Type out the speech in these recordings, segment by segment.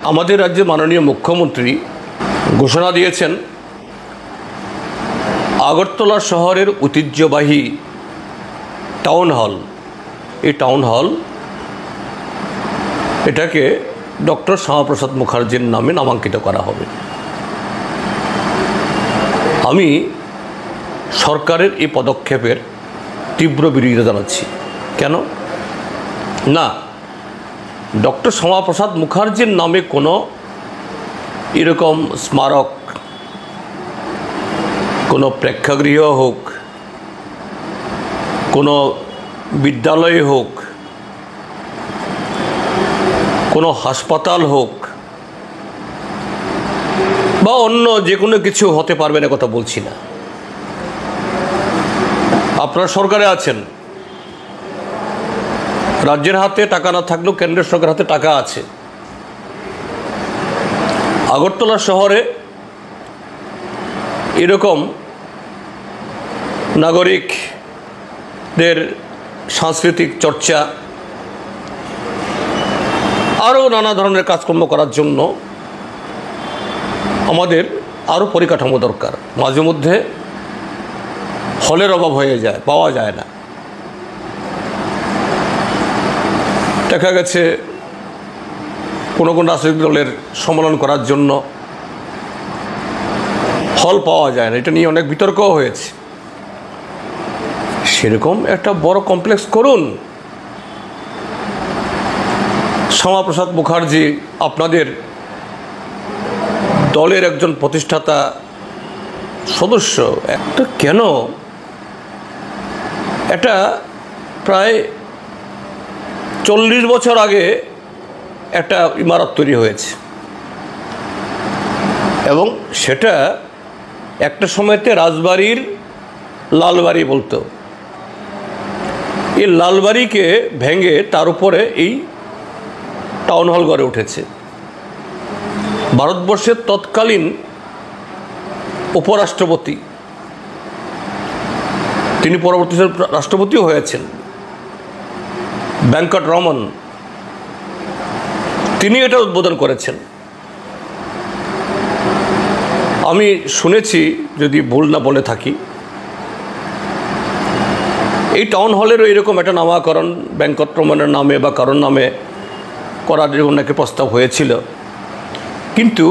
আমাদের রাজ্যের মাননীয় মুখ্যমন্ত্রী ঘোষণা দিয়েছেন আগরতলা শহরের ঐতিহ্যবাহী টাউন হল, এই টাউন হল এটাকে ডক্টর শ্যামাপ্রসাদ মুখার্জির নামে নামাঙ্কিত করা হবে। আমি সরকারের এই পদক্ষেপের তীব্র বিরোধিতা জানাচ্ছি। কেন না, ডক্টর শ্যামাপ্রসাদ মুখার্জির নামে কোনো এরকম স্মারক, কোনো প্রেক্ষাগৃহ হোক, কোনো বিদ্যালয় হোক, কোনো হাসপাতাল হোক বা অন্য যে কোনো কিছু হতে পারবে না কথা বলছি না। আপনারা সরকারে আছেন, রাজ্যের হাতে টাকা না থাকলেও কেন্দ্রের সরকারের হাতে টাকা আছে। আগরতলা শহরে এরকম নাগরিকদের সাংস্কৃতিক চর্চা আরও নানা ধরনের কাজকর্ম করার জন্য আমাদের আরও পরিকাঠামো দরকার। মাঝে মধ্যে হলের অভাব হয়ে যায়, পাওয়া যায় না। দেখা গেছে কোনো কোনো রাজনৈতিক দলের সম্মেলন করার জন্য হল পাওয়া যায় না, এটা নিয়ে অনেক বিতর্কও হয়েছে। সেরকম একটা বড় কমপ্লেক্স করুন। শ্যামাপ্রসাদ মুখার্জি আপনাদের দলের একজন প্রতিষ্ঠাতা সদস্য, একটা কেন এটা প্রায় 40 বছর আগে একটা ইমারত তৈরি হয়েছে এবং সেটা একটা সময়তে রাজবাড়ির লালবাড়ি বলতো। এই লালবাড়িকে ভেঙে তার উপরে এই টাউন হল গড়ে উঠেছে। ভারতবর্ষের তৎকালীন উপরাষ্ট্রপতি, তিনি পরবর্তী রাষ্ট্রপতিও হয়েছেন, ভেঙ্কট রমন, তিনি এটা উদ্বোধন করেছেন। আমি শুনেছি, যদি ভুল না বলে থাকি, এই টাউন হলেরও এরকম একটা নামকরণ ভেঙ্কট রমনের নামে বা কারোর নামে করার জন্য নাকি প্রস্তাব হয়েছিল, কিন্তু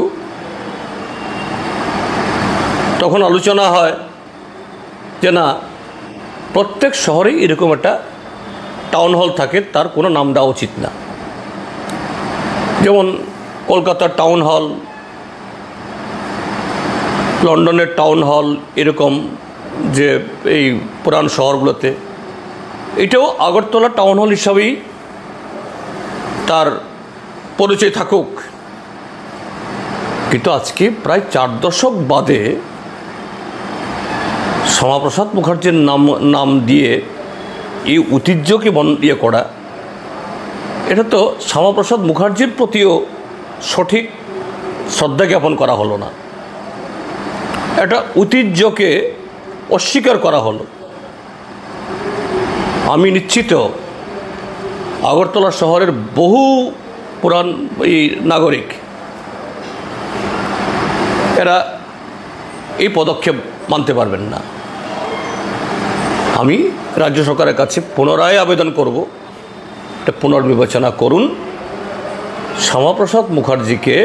তখন আলোচনা হয় যে না, প্রত্যেক শহরেই এরকম একটা টাউন হল থাকে, তার কোনো নাম দেওয়া উচিত না। যেমন কলকাতার টাউন হল, লন্ডনের টাউন হল, এরকম যে এই পুরান শহরগুলোতে, এটাও আগরতলা টাউন হল হিসাবেই তার পরিচয় থাকুক। কিন্তু আজকে প্রায় 4 দশক বাদে শ্যামাপ্রসাদ মুখার্জির নাম দিয়ে এই ঐতিহ্যকে ইয়ে করা, এটা তো শ্যামাপ্রসাদ মুখার্জির প্রতিও সঠিক শ্রদ্ধা জ্ঞাপন করা হলো না, একটা ঐতিহ্যকে অস্বীকার করা হলো। আমি নিশ্চিত আগরতলা শহরের বহু পুরান এই নাগরিক, এরা এই পদক্ষেপ মানতে পারবেন না। আমি রাজ্য সরকারের কাছে পুনরায় আবেদন করব, এটা পুনর্বিবেচনা করুন। শ্যামাপ্রসাদ মুখার্জিকে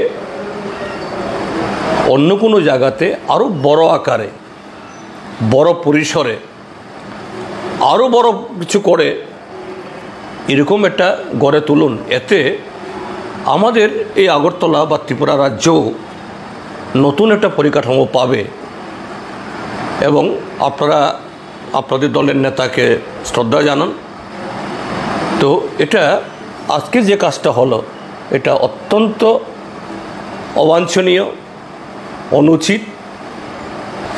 অন্য কোনো জায়গাতে আরও বড় আকারে, বড় পরিসরে, আরও বড় কিছু করে এরকম একটা গড়ে তুলুন। এতে আমাদের এই আগরতলা বা ত্রিপুরা রাজ্য নতুন একটা পরিকাঠামো পাবে এবং আপনারা আপনাদের দলের নেতাকে শ্রদ্ধা জানান। তো এটা আজকে যে কাজটা হলো, এটা অত্যন্ত অবাঞ্ছনীয়, অনুচিত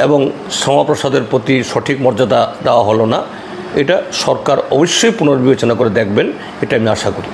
এবং শ্যামাপ্রসাদের প্রতি সঠিক মর্যাদা দেওয়া হলো না। এটা সরকার অবশ্যই পুনর্বিবেচনা করে দেখবেন, এটা আমি আশা করি।